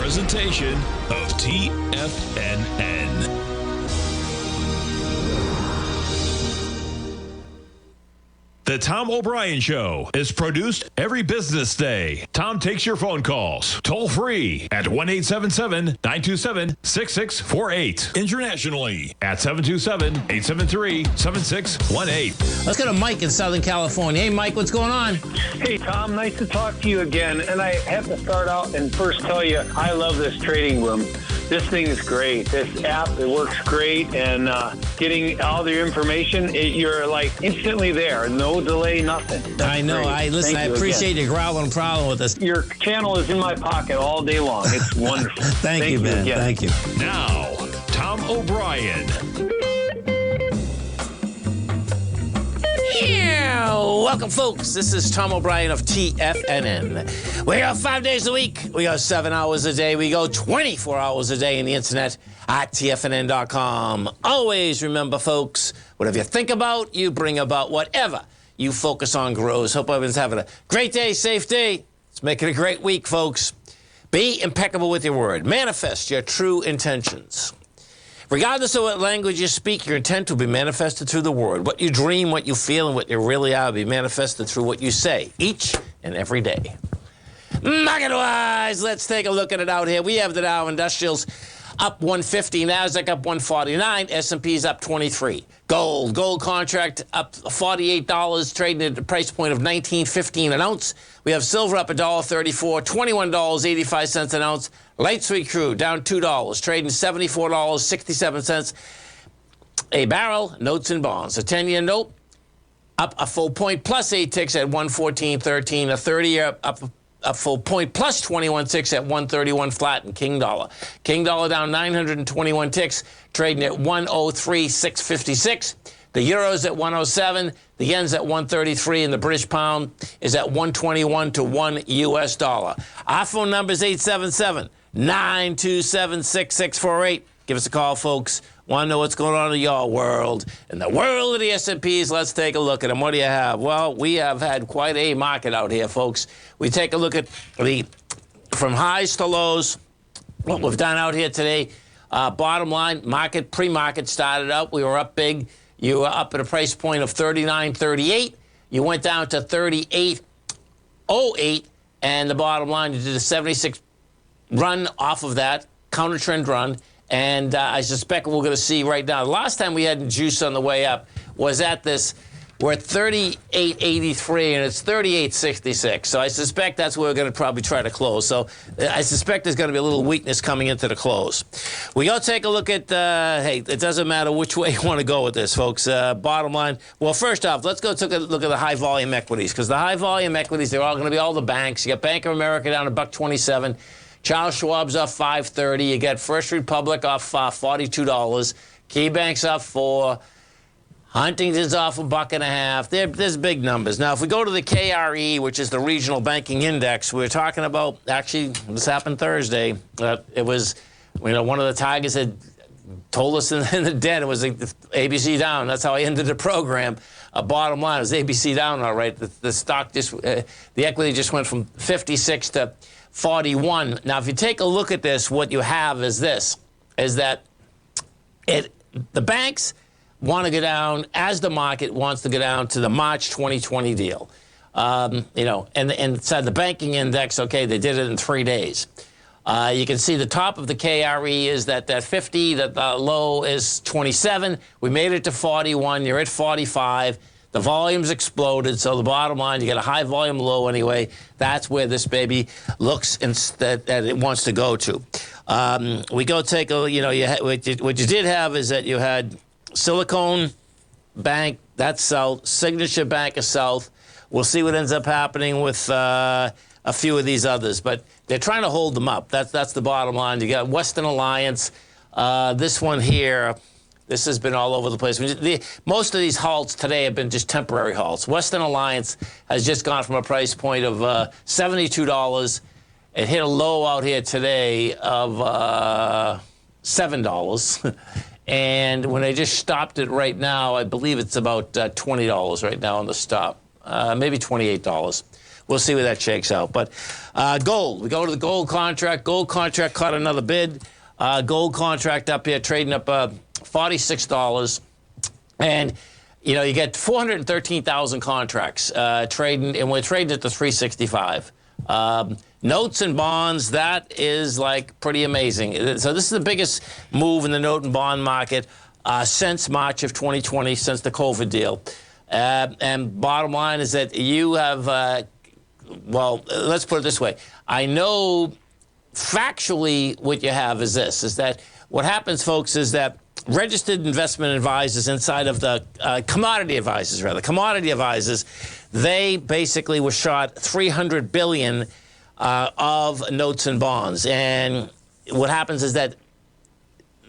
presentation of TFNN. The Tom O'Brien Show is produced every business day. Tom takes your phone calls toll free at 1-877-927-6648. Internationally at 727-873-7618. Let's go to Mike in Southern California. Hey, Mike, what's going on? Hey, Tom, nice to talk to you again. And I have to start out and first tell you, I love this trading room. This thing is great. This app, it works great. And getting all the information, you're like instantly there. No delay, nothing. That's I know. great. I appreciate you growling problem with us. Your channel is in my pocket all day long. It's wonderful. Thank you, man. Again. Thank you. Now, Tom O'Brien. Yeah. Welcome, folks. This is Tom O'Brien of TFNN. We go 5 days a week. We go 7 hours a day. We go 24 hours a day on the internet at TFNN.com. Always remember, folks, whatever you think about, you bring about. Whatever you focus on grows. Hope everyone's having a great day, safe day. Let's make it a great week, folks. Be impeccable with your word. Manifest your true intentions. Regardless of what language you speak, your intent will be manifested through the word. What you dream, what you feel, and what you really are will be manifested through what you say each and every day. Market-wise, let's take a look at it out here. We have the Dow Industrials up 150, Nasdaq up 149, S&P's up 23. Gold contract up $48, trading at a price point of $19.15 an ounce. We have silver up $1.34, $21.85 an ounce. Light sweet crude down $2, trading $74.67 a barrel. Notes and bonds. A 10-year note up a full point plus 8 ticks at 114.13. A 30-year up a full point plus 21 ticks at 131 flat. And King Dollar. King Dollar down 921 ticks, trading at 103.656. The euro's at 107, the yen's at 133, and the British pound is at 121 to 1 US dollar. Our phone number is 877-927-6648. Give us a call, folks. Want to know what's going on in your world? In the world of the S&Ps, let's take a look at them. What do you have? Well, we have had quite a market out here, folks. We take a look at from highs to lows, what we've done out here today. Bottom line, pre-market started out. We were up big. You were up at a price point of $39.38. You went down to $38.08. And the bottom line, you did a 76 run off of that, counter trend run. And I suspect we're going to see right now. The last time we had juice on the way up was at this. We're at 38.83, and it's 38.66. So I suspect that's where we're going to probably try to close. So I suspect there's going to be a little weakness coming into the close. We go take a look at, hey, it doesn't matter which way you want to go with this, folks. Bottom line, well, first off, let's go take a look at the high-volume equities, because the high-volume equities, they're all going to be all the banks. You got Bank of America down to $1.27. Charles Schwab's off $5.30. You got First Republic off $42. KeyBank's up $4. Huntington's off $1.50. There's big numbers. Now, if we go to the KRE, which is the Regional Banking Index, we're talking about, actually, this happened Thursday. It was, one of the Tigers had told us in the den, it was ABC down. That's how I ended the program. Bottom line, it was ABC down, all right. The stock the equity just went from 56 to 41. Now, if you take a look at this, what you have is that the banks want to go down as the market wants to go down to the March 2020 deal. And inside the banking index, okay, they did it in 3 days. You can see the top of the KRE is that 50, that the low is 27. We made it to 41. You're at 45. The volume's exploded, so the bottom line, you get a high volume low anyway. That's where this baby looks that it wants to go to. We go take a, what you did have is that you had Silicon Bank, that's south. Signature Bank is south. We'll see what ends up happening with a few of these others, but they're trying to hold them up. That's the bottom line. You got Western Alliance. This one here, this has been all over the place. Most of these halts today have been just temporary halts. Western Alliance has just gone from a price point of $72. It hit a low out here today of $7. And when they just stopped it right now, I believe it's about $20 right now on the stop, maybe $28. we'll see where that shakes out. But gold, we go to the gold contract. Gold contract caught another bid. Gold contract up here trading up $46. And, you know, you get 413,000 contracts trading, and we're trading at the 365. Notes and bonds, that is like pretty amazing. So this is the biggest move in the note and bond market since March of 2020, since the COVID deal. And bottom line is that you have, well, let's put it this way. I know factually what you have is this, is that what happens, folks, is that registered investment advisors inside of the commodity advisors, they basically were short $300 billion of notes and bonds. And what happens is that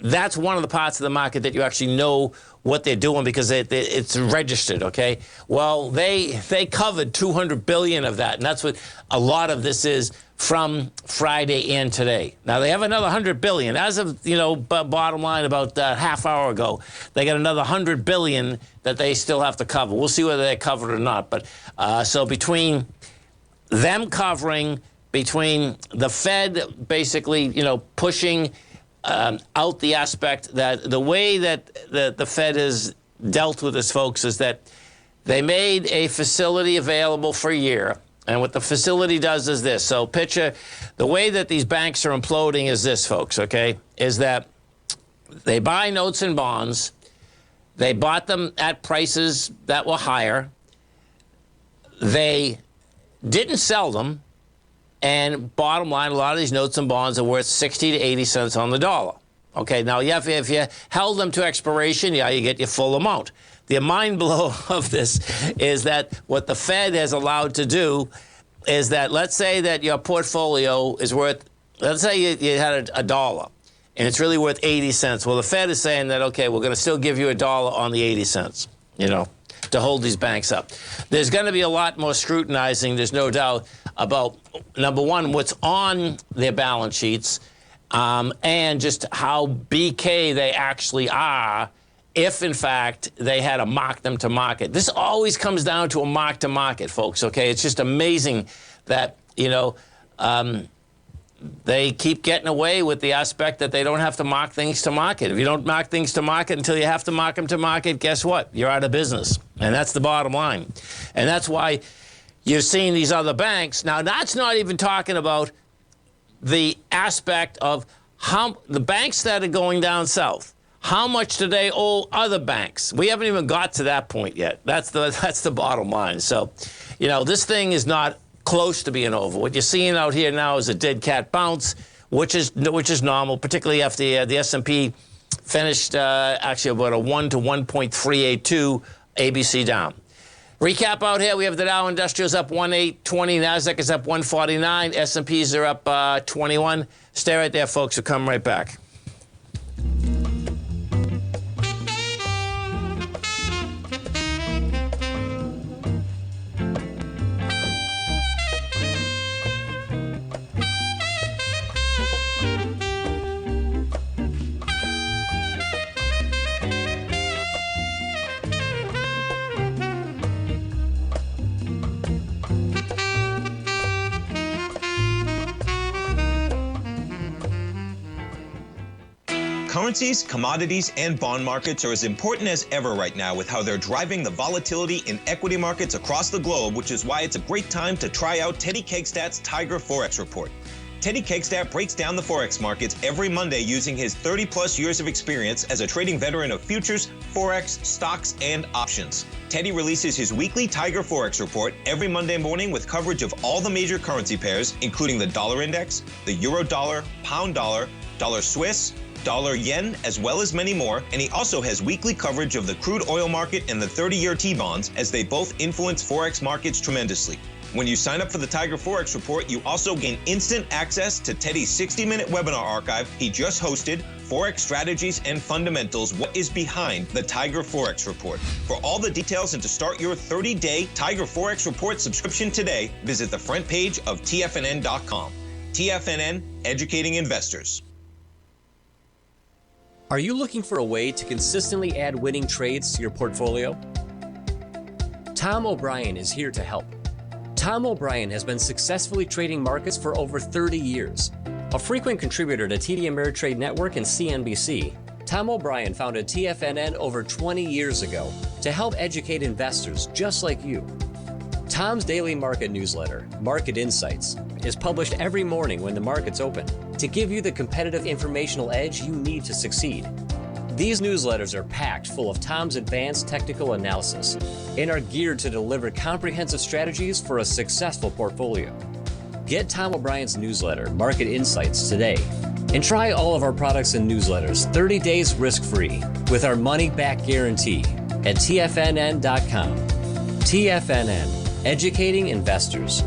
that's one of the parts of the market that you actually know what they're doing because it's registered, okay? Well, they covered $200 billion of that, and that's what a lot of this is from Friday and today. Now, they have another $100 billion. As of, you know, bottom line, about half hour ago, they got another $100 billion that they still have to cover. We'll see whether they're covered or not. But so between them covering, between the Fed basically, you know, pushing out the aspect that the way that the Fed has dealt with this, folks, is that they made a facility available for a year. And what the facility does is this. So picture the way that these banks are imploding is this, folks, okay, is that they buy notes and bonds. They bought them at prices that were higher. They didn't sell them. And bottom line, a lot of these notes and bonds are worth 60 to 80 cents on the dollar. Okay, now if you held them to expiration, yeah, you get your full amount. The mind blow of this is that what the Fed has allowed to do is that, let's say that your portfolio is worth, let's say you had a dollar, and it's really worth 80 cents. Well, the Fed is saying that, okay, we're going to still give you a dollar on the 80 cents, you know, to hold these banks up. There's going to be a lot more scrutinizing, there's no doubt, about, number one, what's on their balance sheets, and just how BK they actually are, if, in fact, they had to mark them to market. This always comes down to a mark to market, folks, okay? It's just amazing that, you know, they keep getting away with the aspect that they don't have to mark things to market. If you don't mark things to market until you have to mark them to market, guess what? You're out of business. And that's the bottom line. And that's why you're seeing these other banks. Now, that's not even talking about the aspect of how the banks that are going down south, how much do they owe other banks? We haven't even got to that point yet. That's the bottom line. So, you know, this thing is not close to being over. What you're seeing out here now is a dead cat bounce, which is normal, particularly after the S&P finished actually about a 1 to 1.382 ABC down. Recap out here, we have the Dow Industrials up 1,820, NASDAQ is up 149, S&Ps are up 21. Stay right there, folks. We'll come right back. Currencies, commodities, and bond markets are as important as ever right now with how they're driving the volatility in equity markets across the globe, which is why it's a great time to try out Teddy Kegstad's Tiger Forex Report. Teddy Kegstad breaks down the Forex markets every Monday using his 30-plus years of experience as a trading veteran of futures, Forex, stocks, and options. Teddy releases his weekly Tiger Forex Report every Monday morning with coverage of all the major currency pairs, including the dollar index, the euro dollar, pound dollar, dollar Swiss, dollar yen, as well as many more, and he also has weekly coverage of the crude oil market and the 30-year T-bonds, as they both influence Forex markets tremendously. When you sign up for the Tiger Forex Report, you also gain instant access to Teddy's 60-minute webinar archive he just hosted, Forex Strategies and Fundamentals, What is Behind the Tiger Forex Report. For all the details and to start your 30-day Tiger Forex Report subscription today, visit the front page of TFNN.com. TFNN, educating investors. Are you looking for a way to consistently add winning trades to your portfolio? Tom O'Brien is here to help. Tom O'Brien has been successfully trading markets for over 30 years. A frequent contributor to TD Ameritrade Network and CNBC, Tom O'Brien founded TFNN over 20 years ago to help educate investors just like you. Tom's daily market newsletter, Market Insights, is published every morning when the markets open to give you the competitive informational edge you need to succeed. These newsletters are packed full of Tom's advanced technical analysis and are geared to deliver comprehensive strategies for a successful portfolio. Get Tom O'Brien's newsletter, Market Insights, today and try all of our products and newsletters 30 days risk-free with our money-back guarantee at TFNN.com. TFNN, educating investors.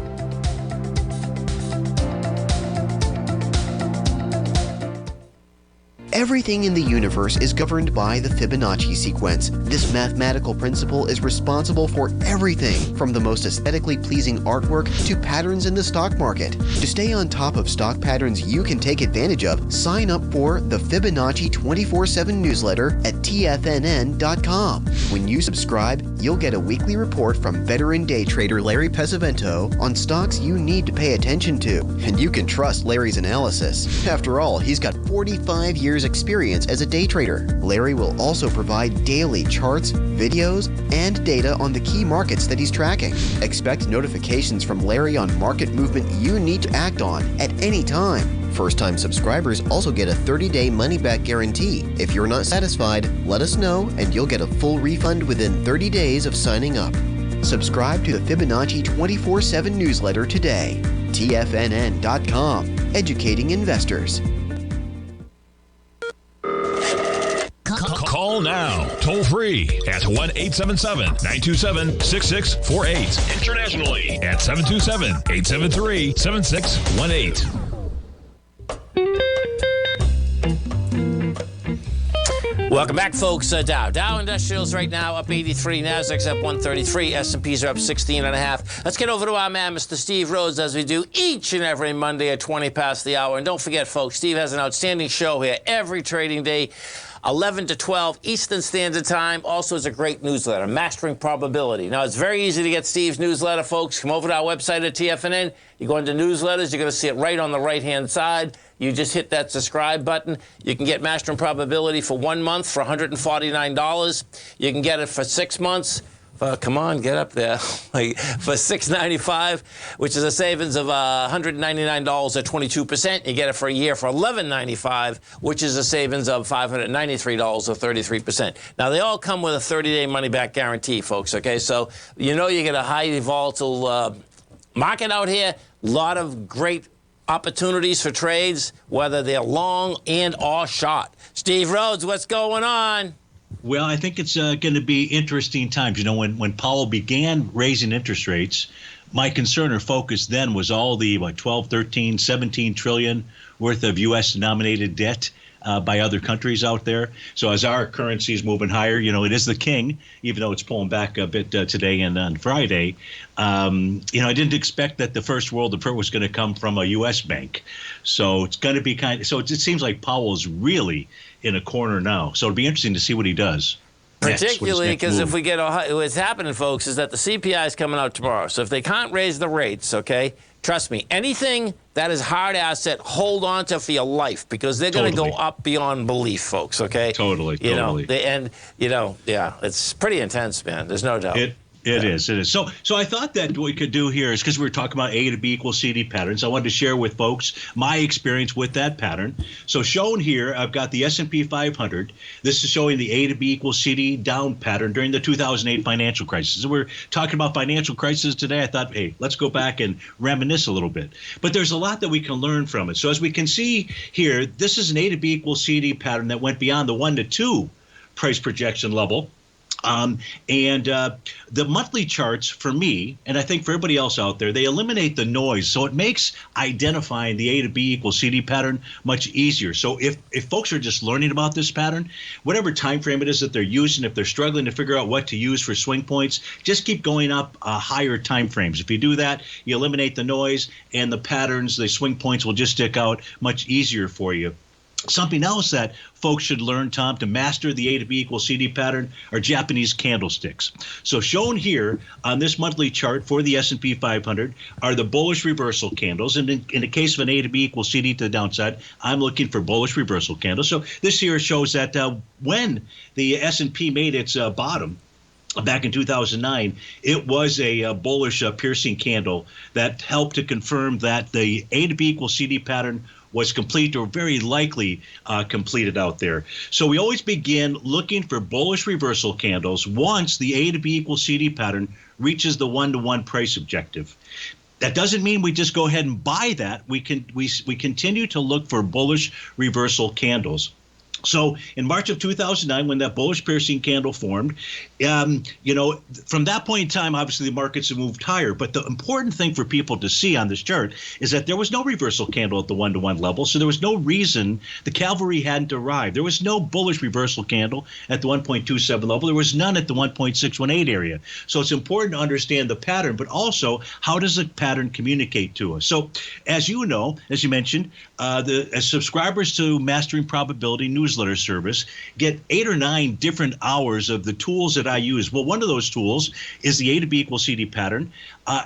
Everything in the universe is governed by the Fibonacci sequence. This mathematical principle is responsible for everything from the most aesthetically pleasing artwork to patterns in the stock market. To stay on top of stock patterns you can take advantage of, sign up for the Fibonacci 24/7 newsletter at TFNN.com. When you subscribe, you'll get a weekly report from veteran day trader Larry Pesavento on stocks you need to pay attention to. And you can trust Larry's analysis. After all, he's got 45 years experience as a day trader. Larry will also provide daily charts, videos, and data on the key markets that he's tracking. Expect notifications from Larry on market movement you need to act on at any time. First-time subscribers also get a 30-day money-back guarantee. If you're not satisfied, let us know and you'll get a full refund within 30 days of signing up. Subscribe to the Fibonacci 24/7 newsletter today. TFNN.com, educating investors. Call now, toll free at 1-877-927-6648. Internationally at 727-873-7618. Welcome back, folks. Dow Industrials right now up 83, Nasdaq's up 133, S&Ps are up 16.5. Let's get over to our man, Mr. Steve Rhodes, as we do each and every Monday at 20 past the hour. And don't forget, folks, Steve has an outstanding show here every trading day, 11 to 12 Eastern Standard Time. Also, is a great newsletter, Mastering Probability. Now, it's very easy to get Steve's newsletter, folks. Come over to our website at TFNN. You go into newsletters. You're going to see it right on the right-hand side. You just hit that subscribe button. You can get Mastering Probability for 1 month for $149. You can get it for 6 months. Come on, get up there. For $695, which is a savings of $199 at 22%. You get it for a year for $1195, which is a savings of $593 or 33%. Now, they all come with a 30-day money-back guarantee, folks, okay? So you know you get a highly volatile market out here. A lot of great opportunities for trades, whether they're long and or short. Steve Rhodes, what's going on? Well, I think it's going to be interesting times. You know, when Powell began raising interest rates, my concern or focus then was all the 12, 13, 17 trillion worth of U.S. denominated debt by other countries out there. So as our currency is moving higher, you know, it is the king, even though it's pulling back a bit today and on Friday. I didn't expect that the first world effort was going to come from a U.S. bank. So it's going to be it seems like Powell's really in a corner now. So it'll be interesting to see what he does. Particularly because if we get what's happening, folks, is that the CPI is coming out tomorrow. So if they can't raise the rates, okay, trust me, anything that is hard asset, hold on to for your life because they're going to go up beyond belief, folks, okay? Totally. It's pretty intense, man. There's no doubt. It is. So I thought that what we could do here is, because we were talking about A to B equals CD patterns, I wanted to share with folks my experience with that pattern. So shown here, I've got the S&P 500. This is showing the A to B equals CD down pattern during the 2008 financial crisis. So we're talking about financial crisis today. I thought, hey, let's go back and reminisce a little bit. But there's a lot that we can learn from it. So as we can see here, this is an A to B equals CD pattern that went beyond the 1 to 2 price projection level. The monthly charts for me, and I think for everybody else out there, they eliminate the noise. So it makes identifying the A to B equals CD pattern much easier. So if folks are just learning about this pattern, whatever time frame it is that they're using, if they're struggling to figure out what to use for swing points, just keep going up higher time frames. If you do that, you eliminate the noise and the patterns, the swing points will just stick out much easier for you. Something else that folks should learn, Tom, to master the A to B equals CD pattern are Japanese candlesticks. So shown here on this monthly chart for the S&P 500 are the bullish reversal candles. And in the case of an A to B equals CD to the downside, I'm looking for bullish reversal candles. So this here shows that when the S&P made its bottom, back in 2009, it was a bullish piercing candle that helped to confirm that the A to B equals CD pattern was complete or very likely completed out there. So we always begin looking for bullish reversal candles once the A to B equals CD pattern reaches the 1-to-1 price objective. That doesn't mean we just go ahead and buy that. We continue to look for bullish reversal candles. So in March of 2009, when that bullish piercing candle formed, from that point in time, obviously the markets have moved higher. But the important thing for people to see on this chart is that there was no reversal candle at the 1-to-1 level. So there was no reason the cavalry hadn't arrived. There was no bullish reversal candle at the 1.27 level. There was none at the 1.618 area. So it's important to understand the pattern, but also how does the pattern communicate to us? So as you know, as you mentioned, as subscribers to Mastering Probability newsletter service get 8 or 9 different hours of the tools that I use. Well, one of those tools is the A to B equals CD pattern.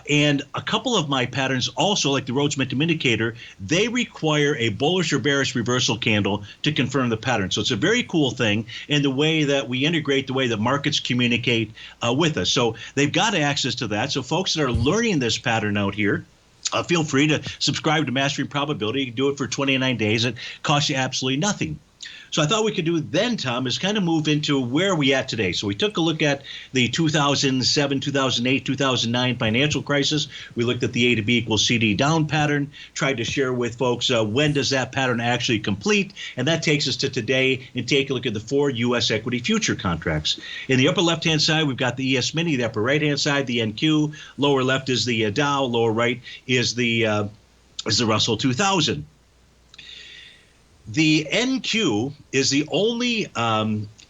And a couple of my patterns also, like the Rhodes Momentum Indicator, they require a bullish or bearish reversal candle to confirm the pattern. So it's a very cool thing in the way that we integrate the way that markets communicate with us. So they've got access to that. So folks that are learning this pattern out here, feel free to subscribe to Mastering Probability. You can do it for 29 days. It costs you absolutely nothing. So I thought we could do then, Tom, is kind of move into where are we at today. So we took a look at the 2007, 2008, 2009 financial crisis. We looked at the A to B equals CD down pattern, tried to share with folks when does that pattern actually complete. And that takes us to today and take a look at the 4 U.S. equity future contracts. In the upper left-hand side, we've got the ES Mini. The upper right-hand side, the NQ. Lower left is the Dow. Lower right is the Russell 2000. The NQ is the only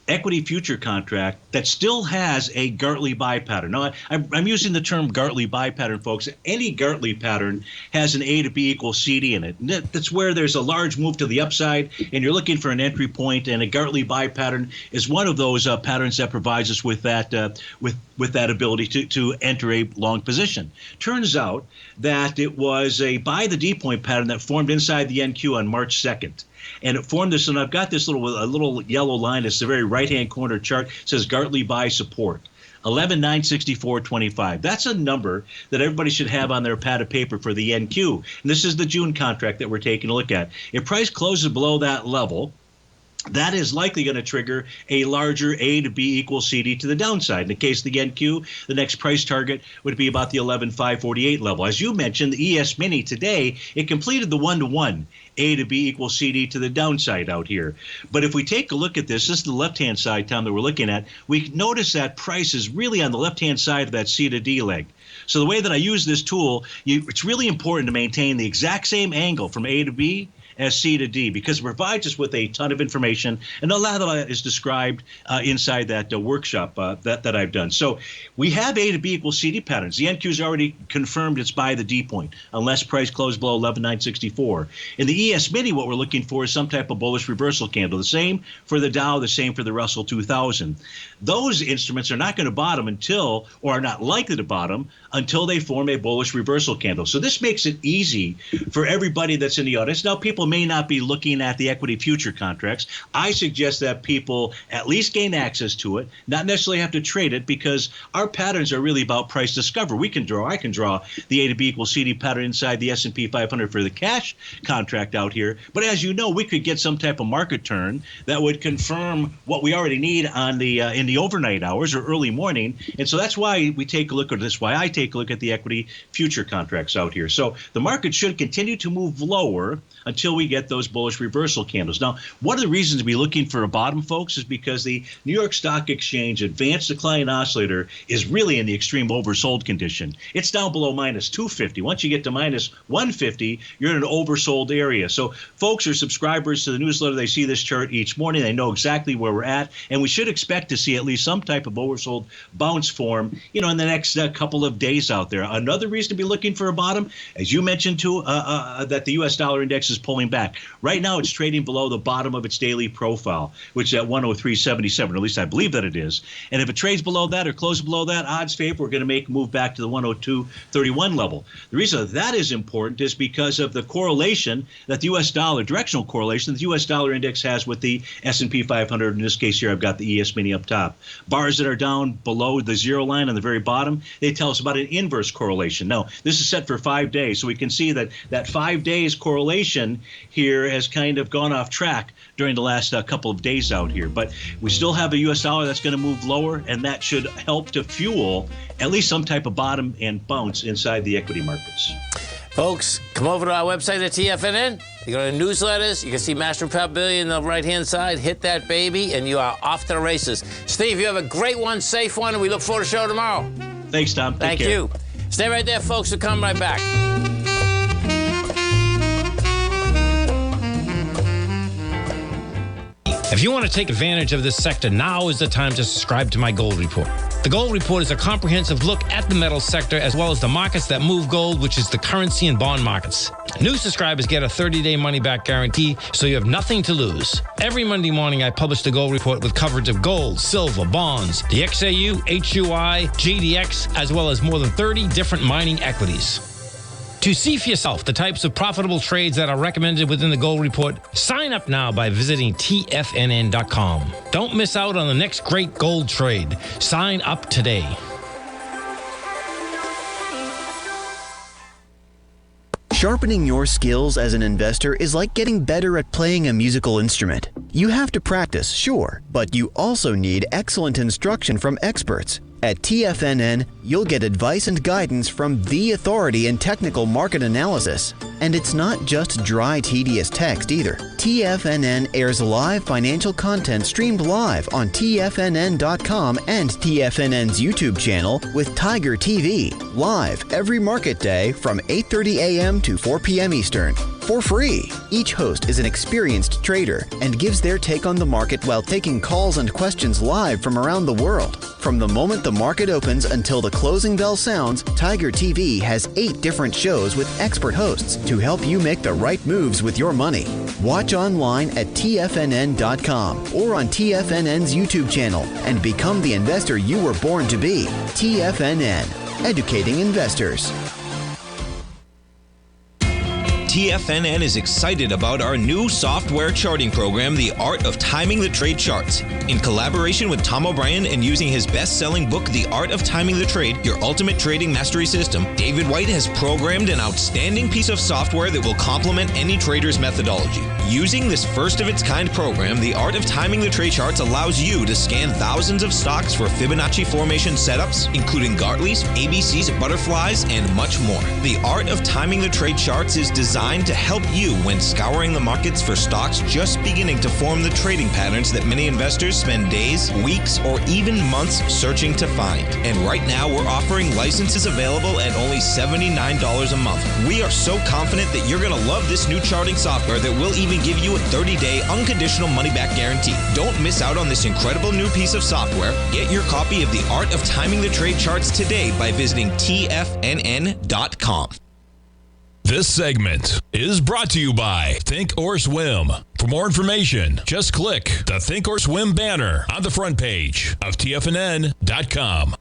equity future contract that still has a Gartley buy pattern. Now, I'm using the term Gartley buy pattern, folks. Any Gartley pattern has an A to B equals CD in it. And that's where there's a large move to the upside, and you're looking for an entry point. And a Gartley buy pattern is one of those patterns that provides us with that with that ability to enter a long position. Turns out that it was a buy the D point pattern that formed inside the NQ on March 2nd. And it formed this, and I've got this little yellow line. It's the very right-hand corner chart. It says Gartley buy support, 11,964.25. That's a number that everybody should have on their pad of paper for the NQ. And this is the June contract that we're taking a look at. If price closes below that level, that is likely going to trigger a larger A to B equals CD to the downside. In the case of the NQ, the next price target would be about the 11,548 level. As you mentioned, the ES Mini today, it completed the 1-to-1 A to B equals CD to the downside out here. But if we take a look at this is the left-hand side, Tom, that we're looking at, we notice that price is really on the left-hand side of that C to D leg. So the way that I use this tool, it's really important to maintain the exact same angle from A to B as C to D, because it provides us with a ton of information, and a lot of that is described inside that workshop that I've done. So we have A to B equals CD patterns. The NQ's already confirmed it's by the D point, unless price closed below 11,964. In the ES Mini, what we're looking for is some type of bullish reversal candle. The same for the Dow, the same for the Russell 2000. Those instruments are not going to bottom until, or are not likely to bottom, until they form a bullish reversal candle. So this makes it easy for everybody that's in the audience. Now, people may not be looking at the equity future contracts. I suggest that people at least gain access to it, not necessarily have to trade it, because our patterns are really about price discovery. I can draw the A to B equals CD pattern inside the S&P 500 for the cash contract out here. But as you know, we could get some type of market turn that would confirm what we already need on the in the overnight hours or early morning. And so that's why we take a look at this, why I take a look at the equity future contracts out here. So the market should continue to move lower until we get those bullish reversal candles. Now, one of the reasons to be looking for a bottom, folks, is because the New York Stock Exchange Advanced Decline Oscillator is really in the extreme oversold condition. It's down below minus 250. Once you get to minus 150, you're in an oversold area. So folks are subscribers to the newsletter. They see this chart each morning. They know exactly where we're at, and we should expect to see at least some type of oversold bounce form, in the next couple of days out there. Another reason to be looking for a bottom, as you mentioned too, that the U.S. dollar index is pulling pulling back. Right now, it's trading below the bottom of its daily profile, which is at 103.77, or at least I believe that it is. And if it trades below that or closes below that, odds favor we're going to make a move back to the 102.31 level. The reason that is important is because of the correlation that the U.S. dollar, directional correlation that the U.S. dollar index has with the S&P 500. In this case here, I've got the ES Mini up top. Bars that are down below the zero line on the very bottom, they tell us about an inverse correlation. Now, this is set for 5 days, so we can see that 5 days correlation here has kind of gone off track during the last couple of days out here. But we still have a U.S. dollar that's going to move lower, and that should help to fuel at least some type of bottom and bounce inside the equity markets. Folks, come over to our website at TFNN. You go to newsletters. You can see Master Probability on the right-hand side. Hit that baby, and you are off to the races. Steve, you have a great one, safe one, and we look forward to the show tomorrow. Thanks, Tom. Thank you. Stay right there, folks. We'll come right back. If you want to take advantage of this sector, now is the time to subscribe to my Gold Report. The Gold Report is a comprehensive look at the metals sector as well as the markets that move gold, which is the currency and bond markets. New subscribers get a 30-day money-back guarantee, so you have nothing to lose. Every Monday morning, I publish the Gold Report with coverage of gold, silver, bonds, the XAU, HUI, GDX, as well as more than 30 different mining equities. To see for yourself the types of profitable trades that are recommended within the Gold Report, sign up now by visiting TFNN.com. Don't miss out on the next great gold trade. Sign up today. Sharpening your skills as an investor is like getting better at playing a musical instrument. You have to practice, sure, but you also need excellent instruction from experts. At TFNN, you'll get advice and guidance from the authority in technical market analysis. And it's not just dry, tedious text either. TFNN airs live financial content streamed live on TFNN.com and TFNN's YouTube channel with Tiger TV, live every market day from 8:30 a.m. to 4 p.m. Eastern. For free. Each host is an experienced trader and gives their take on the market while taking calls and questions live from around the world. From the moment the market opens until the closing bell sounds, Tiger TV has 8 different shows with expert hosts to help you make the right moves with your money. Watch online at TFNN.com or on TFNN's YouTube channel and become the investor you were born to be. TFNN, educating investors. TFNN is excited about our new software charting program, The Art of Timing the Trade Charts. In collaboration with Tom O'Brien and using his best-selling book, The Art of Timing the Trade, Your Ultimate Trading Mastery System, David White has programmed an outstanding piece of software that will complement any trader's methodology. Using this first-of-its-kind program, The Art of Timing the Trade Charts allows you to scan thousands of stocks for Fibonacci formation setups, including Gartley's, ABC's, butterflies, and much more. The Art of Timing the Trade Charts is designed to help you when scouring the markets for stocks just beginning to form the trading patterns that many investors spend days, weeks, or even months searching to find. And right now, we're offering licenses available at only $79 a month. We are so confident that you're going to love this new charting software that will even give you a 30-day unconditional money-back guarantee. Don't miss out on this incredible new piece of software. Get your copy of The Art of Timing the Trade Charts today by visiting TFNN.com. This segment is brought to you by Thinkorswim. For more information, just click the Thinkorswim banner on the front page of TFNN.com.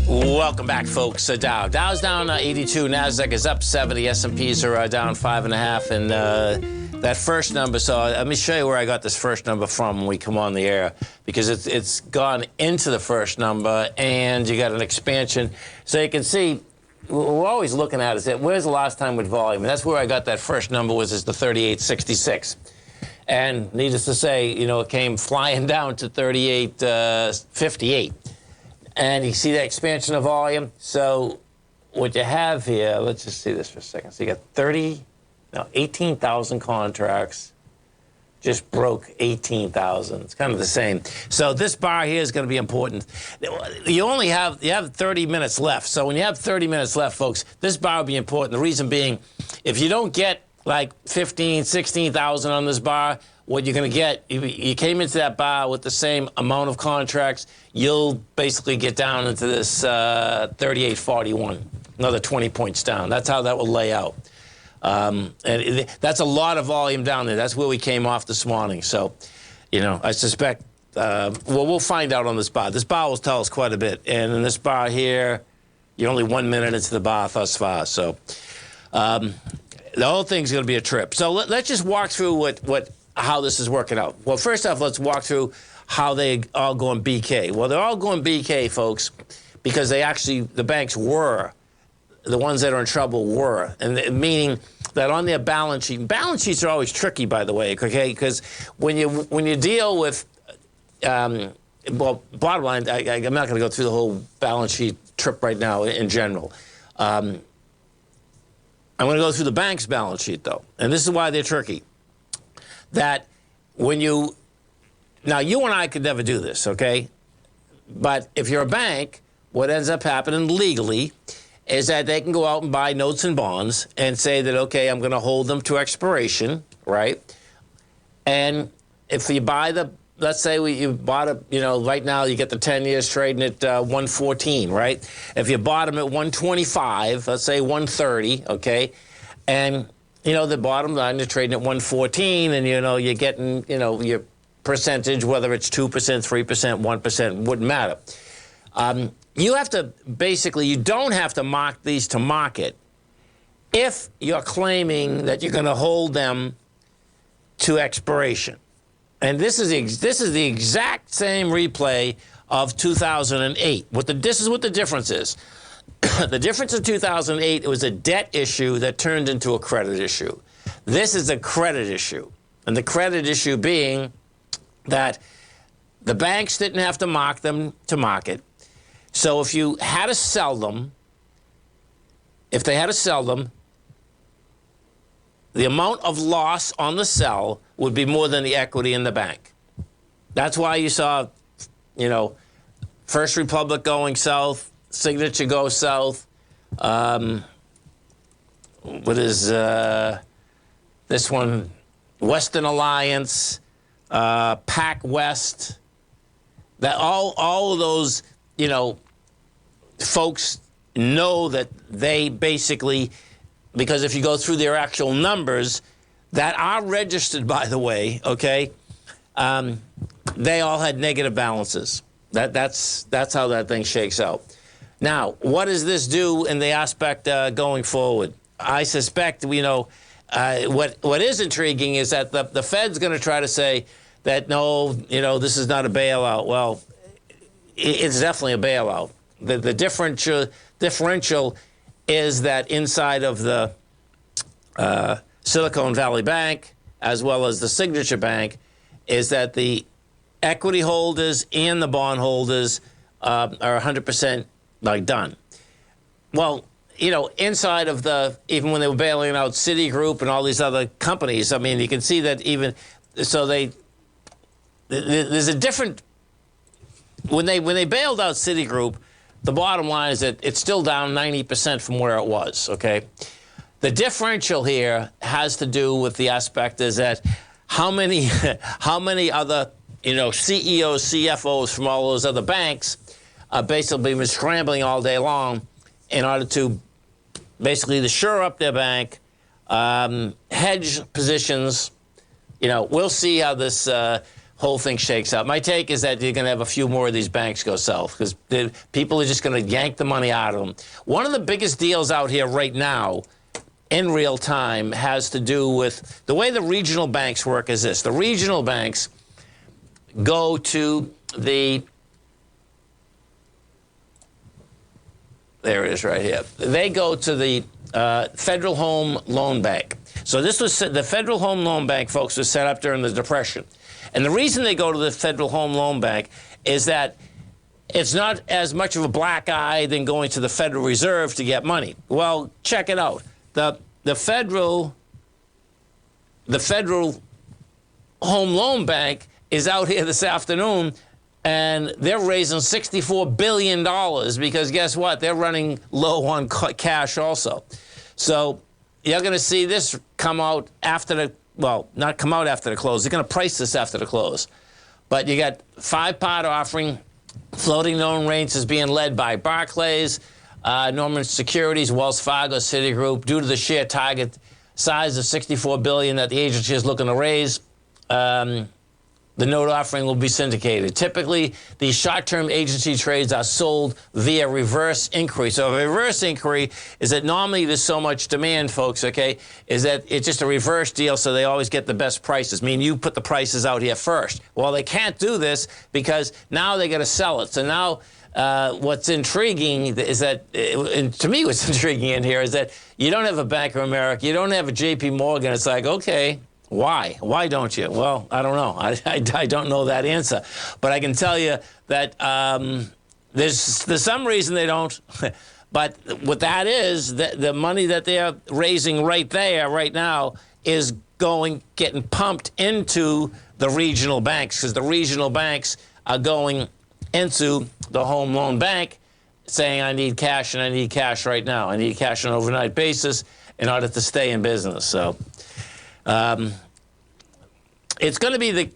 Welcome back, folks. Dow's down 82, NASDAQ is up 70, S&Ps are down 5.5, and that first number, so let me show you where I got this first number from when we come on the air, because it's gone into the first number, and you got an expansion. So you can see, we're always looking at is where's the last time with volume? And that's where I got that first number, is the 38.66. And needless to say, it came flying down to 38.58. And you see that expansion of volume. So what you have here, let's just see this for a second. So you got 18,000 contracts. Just broke 18,000. It's kind of the same. So this bar here is going to be important. You have 30 minutes left. So when you have 30 minutes left, folks, this bar will be important. The reason being, if you don't get like 15, 16,000 on this bar, what you're going to get, you came into that bar with the same amount of contracts, you'll basically get down into this 38.41, another 20 points down. That's how that will lay out. That's a lot of volume down there. That's where we came off this morning. So, I suspect, we'll find out on this bar. This bar will tell us quite a bit. And in this bar here, you're only 1 minute into the bar thus far. So the whole thing's going to be a trip. So let's just walk through how this is working out. Well, first off, let's walk through how they all going BK. Well, they're all going BK, folks, because the banks were. The ones that are in trouble were, and meaning that on their balance sheets are always tricky, by the way, okay? Because when you deal with, bottom line, I'm not going to go through the whole balance sheet trip right now in general. I'm going to go through the bank's balance sheet, though, and this is why they're tricky. That now you and I could never do this, okay? But if you're a bank, what ends up happening legally is that they can go out and buy notes and bonds and say that, okay, I'm going to hold them to expiration, right? And if you buy let's say you bought right now you get the 10 years trading at 114, right? If you bought them at 125, let's say 130, okay? And, the bottom line, you're trading at 114 and, you're getting, your percentage, whether it's 2%, 3%, 1%, wouldn't matter. You don't have to mark these to market if you're claiming that you're going to hold them to expiration. And this is the exact same replay of 2008. This is what the difference is. The difference in 2008, it was a debt issue that turned into a credit issue. This is a credit issue. And the credit issue being that the banks didn't have to mark them to market. So if you had to sell them, the amount of loss on the sell would be more than the equity in the bank. That's why you saw, First Republic going south, Signature go south. What is this one? Western Alliance, Pac West. That all of those, folks know that they basically, because if you go through their actual numbers that are registered, by the way, okay, they all had negative balances. That's how that thing shakes out. Now, what does this do in the aspect going forward? I suspect, what is intriguing is that the Fed's going to try to say that, no, this is not a bailout. Well, it's definitely a bailout. The differential is that inside of the Silicon Valley Bank, as well as the Signature Bank, is that the equity holders and the bond holders are 100% done. Well, inside of even when they were bailing out Citigroup and all these other companies, I mean, you can see that there's a different. When they bailed out Citigroup, the bottom line is that it's still down 90% from where it was, okay? The differential here has to do with the aspect is that how many other, CEOs, CFOs from all those other banks basically been scrambling all day long in order to basically to shore up their bank, hedge positions. We'll see how this whole thing shakes out. My take is that you're going to have a few more of these banks go south because people are just going to yank the money out of them. One of the biggest deals out here right now in real time has to do with the way the regional banks work is this. The regional banks go to there it is right here. They go to the Federal Home Loan Bank. So this was the Federal Home Loan Bank, folks, was set up during the Depression. And the reason they go to the Federal Home Loan Bank is that it's not as much of a black eye than going to the Federal Reserve to get money. Well, check it out. The Federal Home Loan Bank is out here this afternoon, and they're raising $64 billion because guess what? They're running low on cash also. So you're going to see this come out after not come out after the close. They're going to price this after the close. But you got 5-part offering. Floating loan rates is being led by Barclays, Norman Securities, Wells Fargo, Citigroup. Due to the share target size of $64 billion that the agency is looking to raise, the note offering will be syndicated. Typically, these short-term agency trades are sold via reverse inquiry. So a reverse inquiry is that normally there's so much demand, folks, okay, is that it's just a reverse deal, so they always get the best prices. I mean, you put the prices out here first. Well, they can't do this because now they got to sell it. So now what's intriguing is that, and to me what's intriguing in here is that you don't have a Bank of America, you don't have a JP Morgan. It's like, okay, why? Why don't you? Well, I don't know. I don't know that answer. But I can tell you that there's some reason they don't. But what that is, the money that they're raising right there, right now, is getting pumped into the regional banks, because the regional banks are going into the home loan bank saying, I need cash, and I need cash right now. I need cash on an overnight basis in order to stay in business. So it's going to be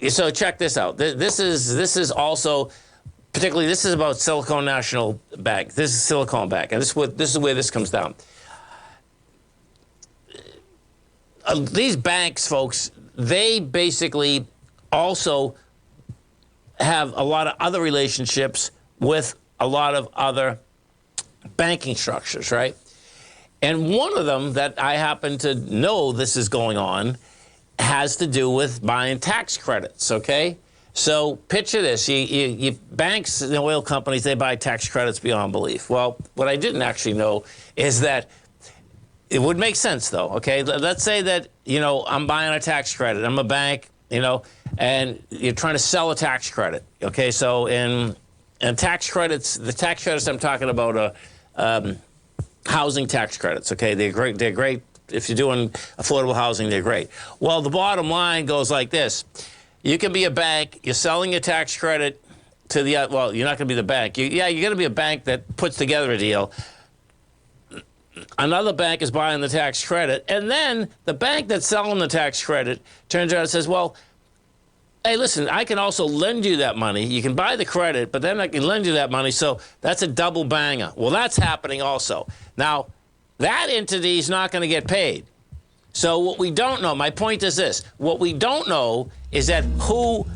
so check this out. This is also, particularly, this is about Silicon National Bank. This is Silicon Bank, and this is where this comes down. These banks, folks, they basically also have a lot of other relationships with a lot of other banking structures, right? And one of them that I happen to know this is going on has to do with buying tax credits, okay? So picture this. You banks and oil companies, they buy tax credits beyond belief. Well, what I didn't actually know is that it would make sense, though, okay? Let's say that, I'm buying a tax credit. I'm a bank, and you're trying to sell a tax credit, okay? So in tax credits, the tax credits I'm talking about are housing tax credits, okay? They're great. They're great. If you're doing affordable housing, they're great. Well, the bottom line goes like this. You can be a bank. You're selling your tax credit to the, well, you're not going to be the bank. You're going to be a bank that puts together a deal. Another bank is buying the tax credit. And then the bank that's selling the tax credit turns around and says, well, hey, listen, I can also lend you that money. You can buy the credit, but then I can lend you that money. So that's a double banger. Well, that's happening also. Now, that entity is not going to get paid. So what we don't know, my point is this, what we don't know is that who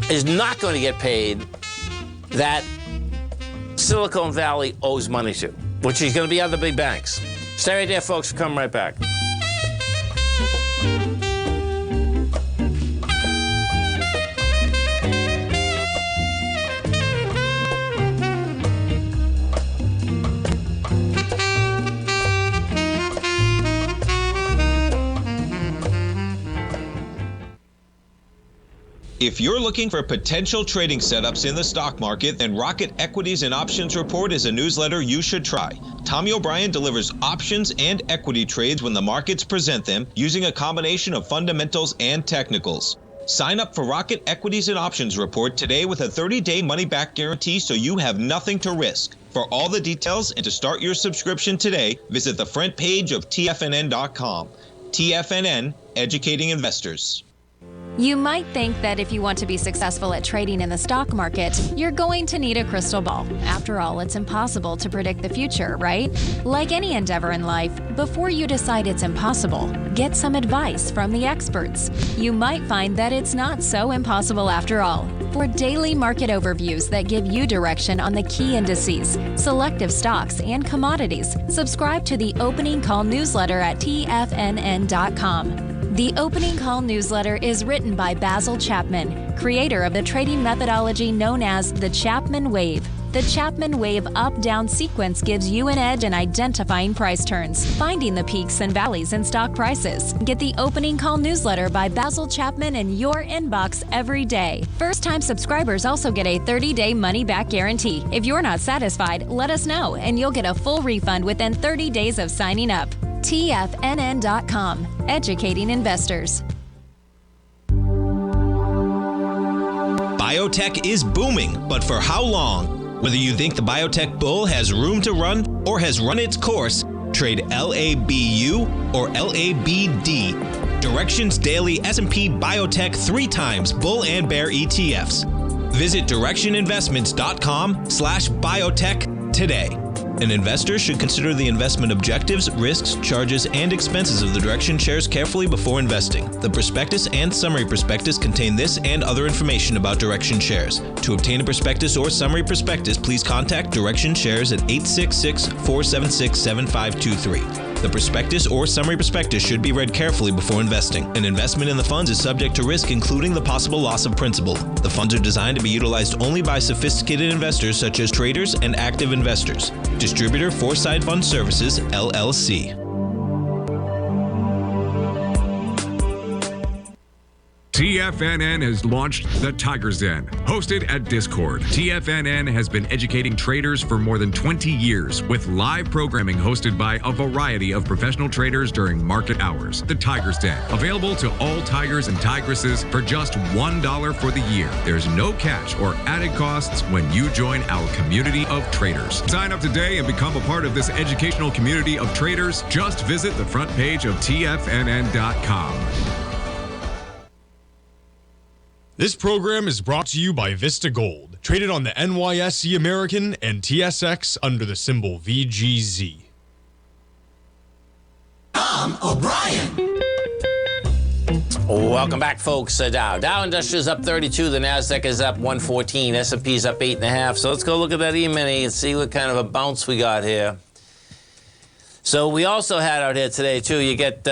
is not going to get paid that Silicon Valley owes money to, which is going to be other big banks. Stay right there, folks. We'll come right back. If you're looking for potential trading setups in the stock market, then Rocket Equities and Options Report is a newsletter you should try. Tommy O'Brien delivers options and equity trades when the markets present them, using a combination of fundamentals and technicals. Sign up for Rocket Equities and Options Report today with a 30-day money-back guarantee, so you have nothing to risk. For all the details and to start your subscription today, visit the front page of TFNN.com. TFNN, educating investors. You might think that if you want to be successful at trading in the stock market, you're going to need a crystal ball. After all, it's impossible to predict the future, right? Like any endeavor in life, before you decide it's impossible, get some advice from the experts. You might find that it's not so impossible after all. For daily market overviews that give you direction on the key indices, selective stocks, and commodities, subscribe to the Opening Call newsletter at TFNN.com. The Opening Call newsletter is written by Basil Chapman, creator of the trading methodology known as the Chapman Wave. The Chapman Wave up-down sequence gives you an edge in identifying price turns, finding the peaks and valleys in stock prices. Get the Opening Call newsletter by Basil Chapman in your inbox every day. First-time subscribers also get a 30-day money-back guarantee. If you're not satisfied, let us know, and you'll get a full refund within 30 days of signing up. TFNN.com, educating investors. Biotech is booming, but for how long? Whether you think the biotech bull has room to run or has run its course, trade LABU or LABD. Directions Daily S&P Biotech 3 times bull and bear ETFs. Visit directioninvestments.com/biotech today. An investor should consider the investment objectives, risks, charges, and expenses of the Direction shares carefully before investing. The prospectus and summary prospectus contain this and other information about Direction shares. To obtain a prospectus or summary prospectus, please contact Direction Shares at 866-476-7523. The prospectus or summary prospectus should be read carefully before investing. An investment in the funds is subject to risk, including the possible loss of principal. The funds are designed to be utilized only by sophisticated investors such as traders and active investors. Distributor Foreside Fund Services, LLC. TFNN has launched the Tiger's Den. Hosted at Discord, TFNN has been educating traders for more than 20 years with live programming hosted by a variety of professional traders during market hours. The Tiger's Den, available to all tigers and tigresses for just $1 for the year. There's no catch or added costs when you join our community of traders. Sign up today and become a part of this educational community of traders. Just visit the front page of TFNN.com. This program is brought to you by Vista Gold, traded on the NYSE American and TSX under the symbol VGZ. Tom O'Brien. Welcome back, folks. Dow Industrial's up 32. The Nasdaq is up 114. S&P's up 8.5. So let's go look at that E-mini and see what kind of a bounce we got here. So we also had out here today, too, you get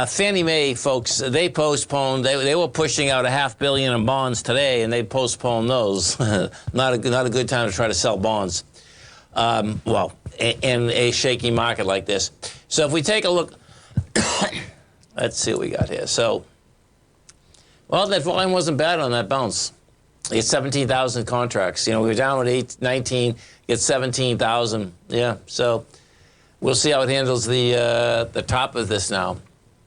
Fannie Mae, folks, they postponed. They were pushing out $500 million in bonds today, and they postponed those. not a good time to try to sell bonds. In a shaky market like this. So if we take a look, let's see what we got here. So, well, that volume wasn't bad on that bounce. You get 17,000 contracts. You know, we were down with 19, get 17,000. Yeah, so we'll see how it handles the top of this now.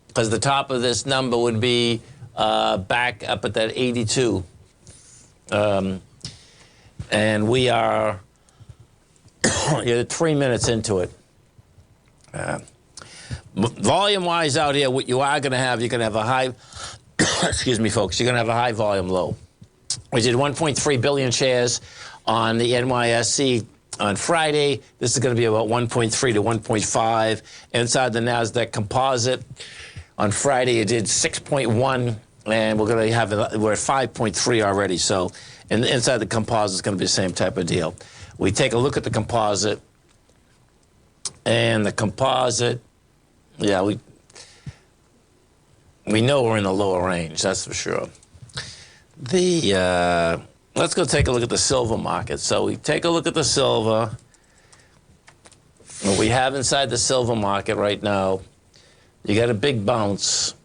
Because the top of this number would be back up at that 82. And we are 3 minutes into it. Volume-wise out here, what you are going to have, you're going to have a high, excuse me, folks, you're going to have a high volume low. We did 1.3 billion shares on the NYSE on Friday. This is going to be about 1.3 to 1.5. Inside the NASDAQ composite, on Friday, it did 6.1, and we're at 5.3 already. So, and inside the composite is going to be the same type of deal. We take a look at the composite, and the composite, yeah, we know we're in the lower range. That's for sure. Let's go take a look at the silver market. So we take a look at the silver. What we have inside the silver market right now. You got a big bounce.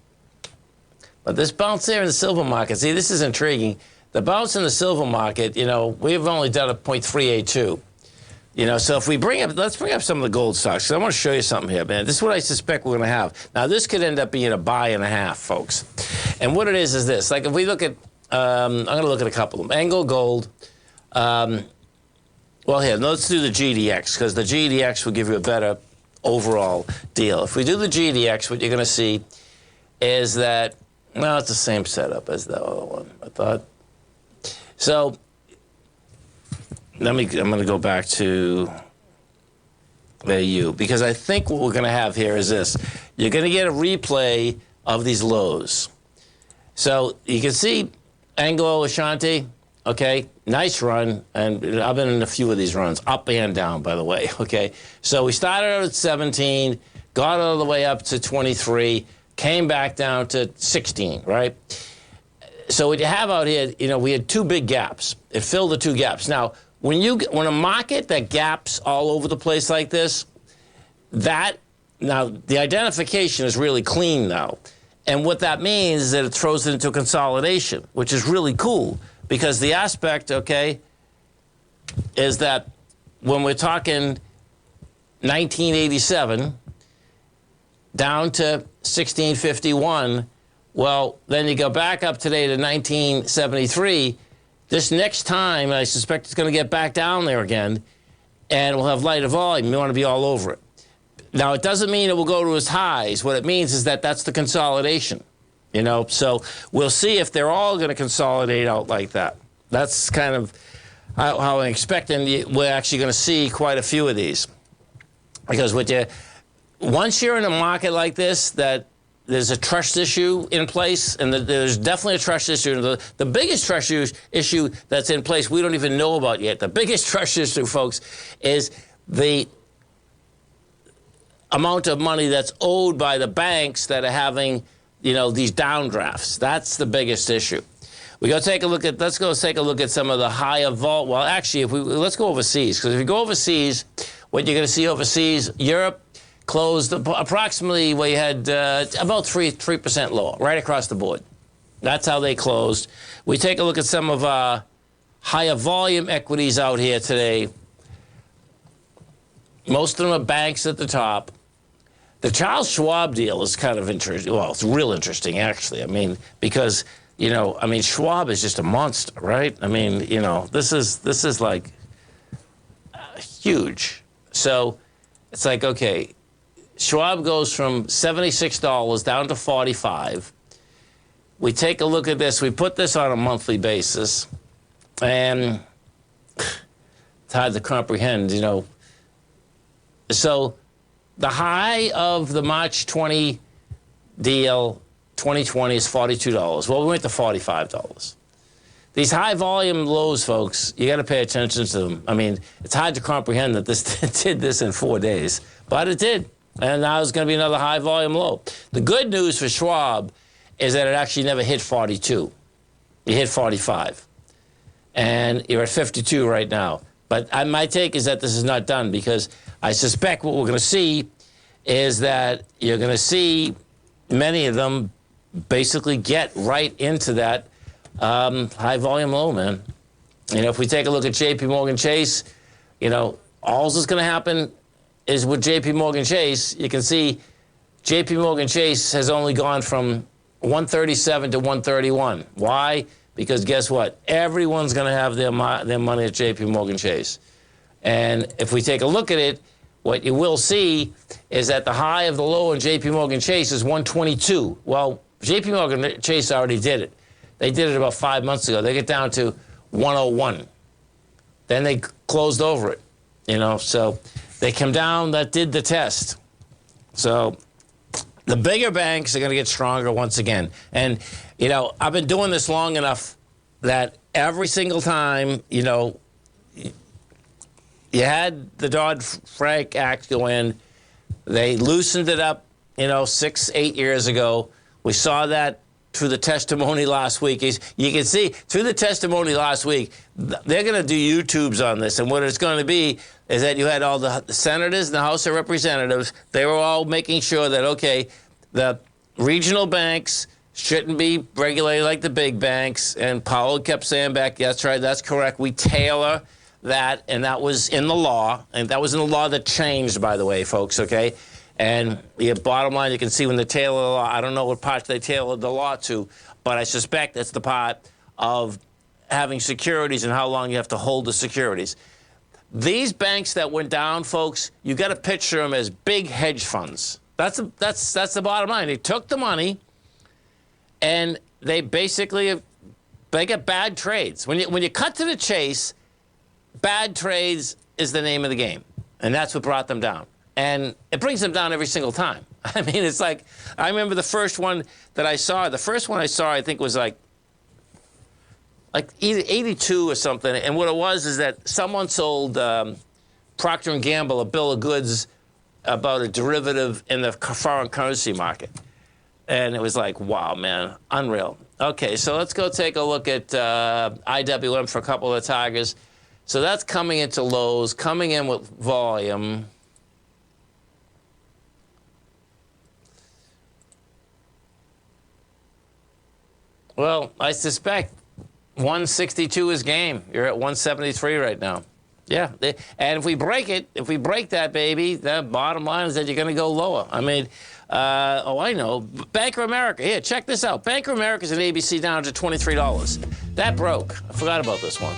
But this bounce there in the silver market, see, this is intriguing. The bounce in the silver market, you know, we've only done a 0.382. You know, so if we let's bring up some of the gold stocks, because I want to show you something here, man. This is what I suspect we're going to have. Now, this could end up being a buy and a half, folks. And what it is this. Like, if we look at, I'm going to look at a couple of them. Anglo Gold. Well, here, let's do the GDX, because the GDX will give you a better overall deal. If we do the GDX, what you're going to see is that, well, it's the same setup as the other one, I thought. So, I'm going to go back to AU, because I think what we're going to have here is this. You're going to get a replay of these lows. So, you can see Anglo Ashanti, okay, nice run, and I've been in a few of these runs, up and down, by the way, okay? So we started out at 17, got all the way up to 23, came back down to 16, right? So what you have out here, you know, we had two big gaps. It filled the two gaps. Now, when a market that gaps all over the place like this, now the identification is really clean now. And what that means is that it throws it into consolidation, which is really cool. Because the aspect, okay, is that when we're talking 1987 down to 1651, well, then you go back up today to 1973. This next time, I suspect it's going to get back down there again, and we'll have lighter volume. You want to be all over it. Now, it doesn't mean it will go to its highs. What it means is that that's the consolidation. You know, so we'll see if they're all going to consolidate out like that. That's kind of how I'm expecting we're actually going to see quite a few of these. Because once you're in a market like this, that there's a trust issue in place, and there's definitely a trust issue. The biggest trust issue that's in place we don't even know about yet. The biggest trust issue, folks, is the amount of money that's owed by the banks that are having, these downdrafts. That's the biggest issue. Let's go take a look at some of the higher vol. Well, actually, let's go overseas, because if you go overseas, what you're going to see overseas, Europe closed approximately, we had about 3% lower, right across the board. That's how they closed. We take a look at some of our higher volume equities out here today. Most of them are banks at the top. The Charles Schwab deal is kind of interesting. Well, it's real interesting, actually. I mean, because, Schwab is just a monster, right? I mean, this is like huge. So it's like, okay, Schwab goes from $76 down to $45. We take a look at this. We put this on a monthly basis, and it's hard to comprehend, So the high of the March 20 deal, 2020, is $42. Well, we went to $45. These high volume lows, folks, you got to pay attention to them. I mean, it's hard to comprehend that this did this in 4 days, but it did. And now it's going to be another high volume low. The good news for Schwab is that it actually never hit 42. It hit 45. And you're at 52 right now. But my take is that this is not done, because I suspect what we're going to see is that you're going to see many of them basically get right into that high volume low, man. If we take a look at J.P. Morgan Chase, all that's going to happen is with J.P. Morgan Chase, you can see J.P. Morgan Chase has only gone from 137 to 131. Why? Because guess what? Everyone's going to have their money at J.P. Morgan Chase. And if we take a look at it, what you will see is that the high of the low in J.P. Morgan Chase is 122. Well, J.P. Morgan Chase already did it. They did it about 5 months ago. They get down to 101. Then they closed over it, so they come down. That did the test. So the bigger banks are going to get stronger once again. And, I've been doing this long enough that every single time, you had the Dodd-Frank Act go in. They loosened it up, 6-8 years ago. We saw that through the testimony last week. You can see through the testimony last week, they're going to do YouTubes on this. And what it's going to be is that you had all the senators in the House of Representatives. They were all making sure that, okay, the regional banks shouldn't be regulated like the big banks. And Powell kept saying back, that's right, that's correct. We tailor that, and that was in the law. And that was in the law that changed, by the way, folks, okay? And the bottom line, you can see when they tailor the law, I don't know what parts they tailored the law to, but I suspect it's the part of having securities and how long you have to hold the securities. These banks that went down, folks, you got to picture them as big hedge funds. That's the bottom line. They took the money, and they basically get bad trades. When you cut to the chase, bad trades is the name of the game, and that's what brought them down. And it brings them down every single time. I mean, it's like, I remember the first one that I saw. The first one I saw, I think, was like either 82 or something. And what it was is that someone sold Procter & Gamble a bill of goods about a derivative in the foreign currency market. And it was like, wow, man, unreal. Okay, so let's go take a look at IWM for a couple of tigers. So that's coming into lows, coming in with volume. Well, I suspect 162 is game. You're at 173 right now. Yeah, and if we break that, baby, the bottom line is that you're going to go lower. I mean, I know. Bank of America. Here, check this out. Bank of America's an ABC down to $23. That broke. I forgot about this one.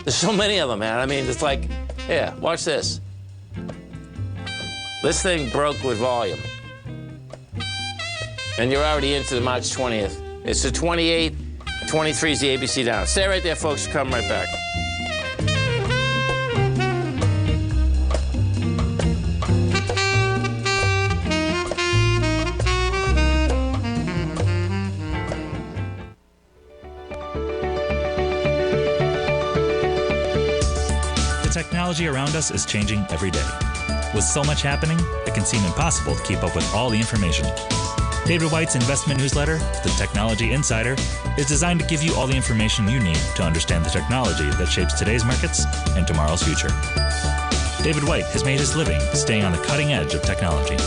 There's so many of them, man. I mean, it's like, yeah, watch this. This thing broke with volume. And you're already into the March 20th. It's the 28, 23 is the ABC down. Stay right there, folks. We'll come right back. technology around us is changing every day. With so much happening, it can seem impossible to keep up with all the information. David White's investment newsletter, The Technology Insider, is designed to give you all the information you need to understand the technology that shapes today's markets and tomorrow's future. David White has made his living staying on the cutting edge of technology.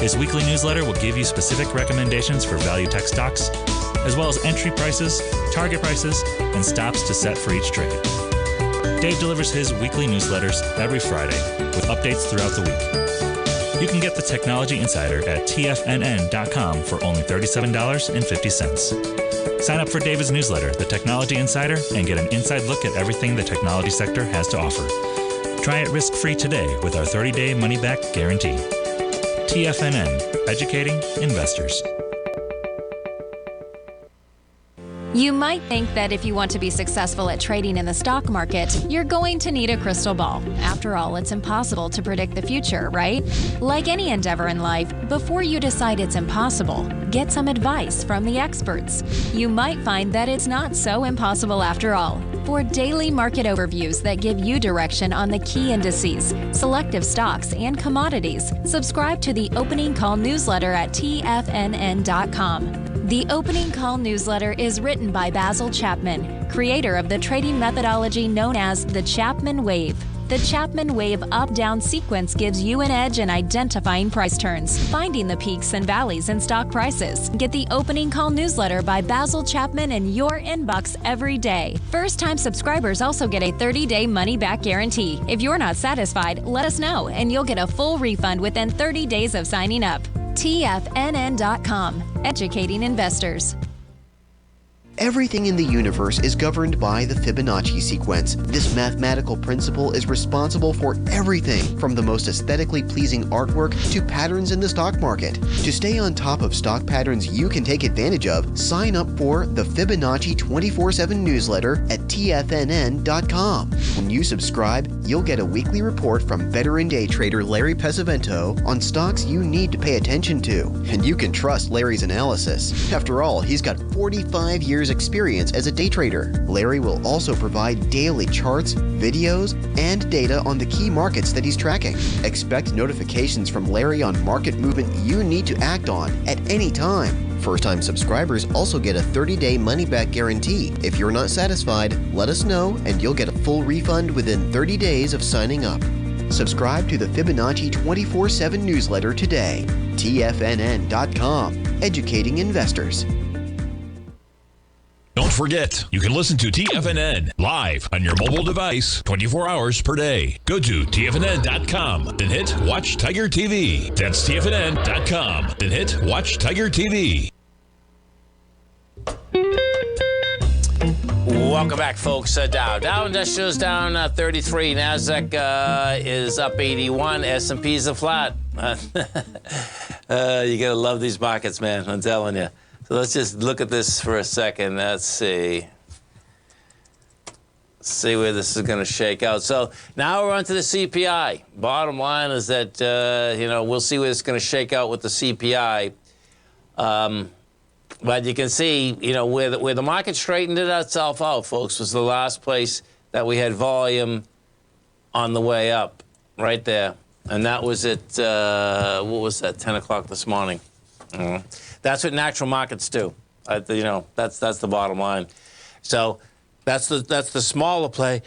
His weekly newsletter will give you specific recommendations for value tech stocks, as well as entry prices, target prices, and stops to set for each trade. Dave delivers his weekly newsletters every Friday with updates throughout the week. You can get the Technology Insider at TFNN.com for only $37.50. Sign up for David's newsletter, The Technology Insider, and get an inside look at everything the technology sector has to offer. Try it risk-free today with our 30-day money-back guarantee. TFNN, educating investors. You might think that if you want to be successful at trading in the stock market, you're going to need a crystal ball. After all, it's impossible to predict the future, right? Like any endeavor in life, before you decide it's impossible, get some advice from the experts. You might find that it's not so impossible after all. For daily market overviews that give you direction on the key indices, selective stocks, and commodities, subscribe to the Opening Call newsletter at TFNN.com. The Opening Call newsletter is written by Basil Chapman, creator of the trading methodology known as the Chapman Wave. The Chapman Wave up-down sequence gives you an edge in identifying price turns, finding the peaks and valleys in stock prices. Get the Opening Call newsletter by Basil Chapman in your inbox every day. First-time subscribers also get a 30-day money-back guarantee. If you're not satisfied, let us know, and you'll get a full refund within 30 days of signing up. TFNN.com, educating investors. Everything in the universe is governed by the Fibonacci sequence. This mathematical principle is responsible for everything from the most aesthetically pleasing artwork to patterns in the stock market. To stay on top of stock patterns you can take advantage of, sign up for the Fibonacci 24/7 newsletter at TFNN.com. When you subscribe, you'll get a weekly report from veteran day trader Larry Pesavento on stocks you need to pay attention to. And you can trust Larry's analysis. After all, he's got 45 years experience as a day trader. Larry will also provide daily charts, videos, and data on the key markets that he's tracking. Expect notifications from Larry on market movement you need to act on at any time. First-time subscribers also get a 30-day money-back guarantee. If you're not satisfied, let us know and you'll get a full refund within 30 days of signing up. Subscribe to the Fibonacci 24/7 newsletter today. TFNN.com, educating investors. Don't forget, you can listen to TFNN live on your mobile device 24 hours per day. Go to TFNN.com, then hit Watch Tiger TV. That's TFNN.com, then hit Watch Tiger TV. Welcome back, folks. Dow Industrial's down 33. NASDAQ is up 81. S&P's a flat. You gotta love these markets, man. I'm telling you. So let's just look at this for a second. Let's see. See where this is going to shake out. So now we're on to the CPI. Bottom line is that, we'll see where it's going to shake out with the CPI. But you can see, where the market straightened itself out, folks, was the last place that we had volume on the way up, right there. And that was at, 10 o'clock this morning. That's what natural markets do. That's the bottom line. So that's the smaller play.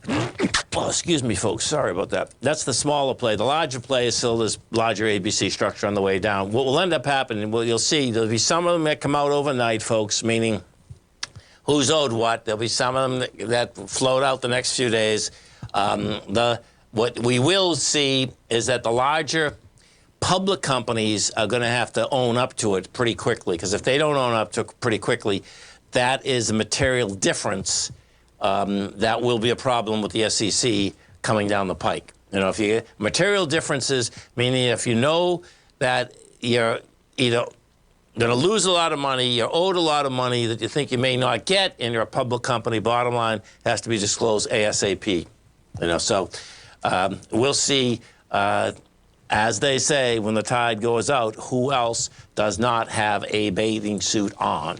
Oh, excuse me, folks. Sorry about that. That's the smaller play. The larger play is still this larger ABC structure on the way down. What will end up happening, you'll see, there'll be some of them that come out overnight, folks, meaning who's owed what. There'll be some of them that float out the next few days. What we will see is that the larger public companies are going to have to own up to it pretty quickly, because if they don't own up to it pretty quickly, that is a material difference that will be a problem with the SEC coming down the pike. If you material differences, meaning if you know that you're either going to lose a lot of money, you're owed a lot of money that you think you may not get, and you're a public company, bottom line has to be disclosed ASAP. So we'll see. As they say, when the tide goes out, who else does not have a bathing suit on?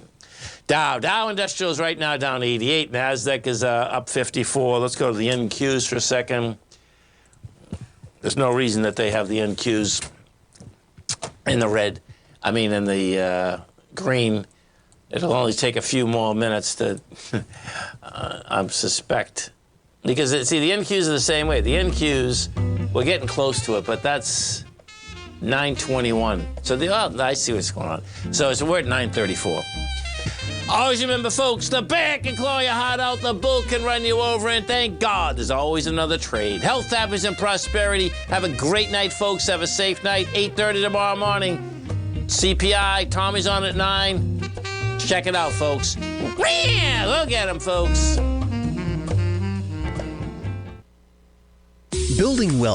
Dow Industrials right now down 88. NASDAQ is up 54. Let's go to the NQs for a second. There's no reason that they have the NQs in the red. I mean, in the green. It'll only take a few more minutes to, I suspect. Because, see, the NQs are the same way. The NQs, we're getting close to it, but that's 9:21. So, I see what's going on. So, we're at 9:34. Always remember, folks, the bear can claw your heart out, the bull can run you over, and thank God there's always another trade. Health, happiness, and prosperity. Have a great night, folks. Have a safe night. 8:30 tomorrow morning. CPI, Tommy's on at 9. Check it out, folks. Look at them, folks. Building wealth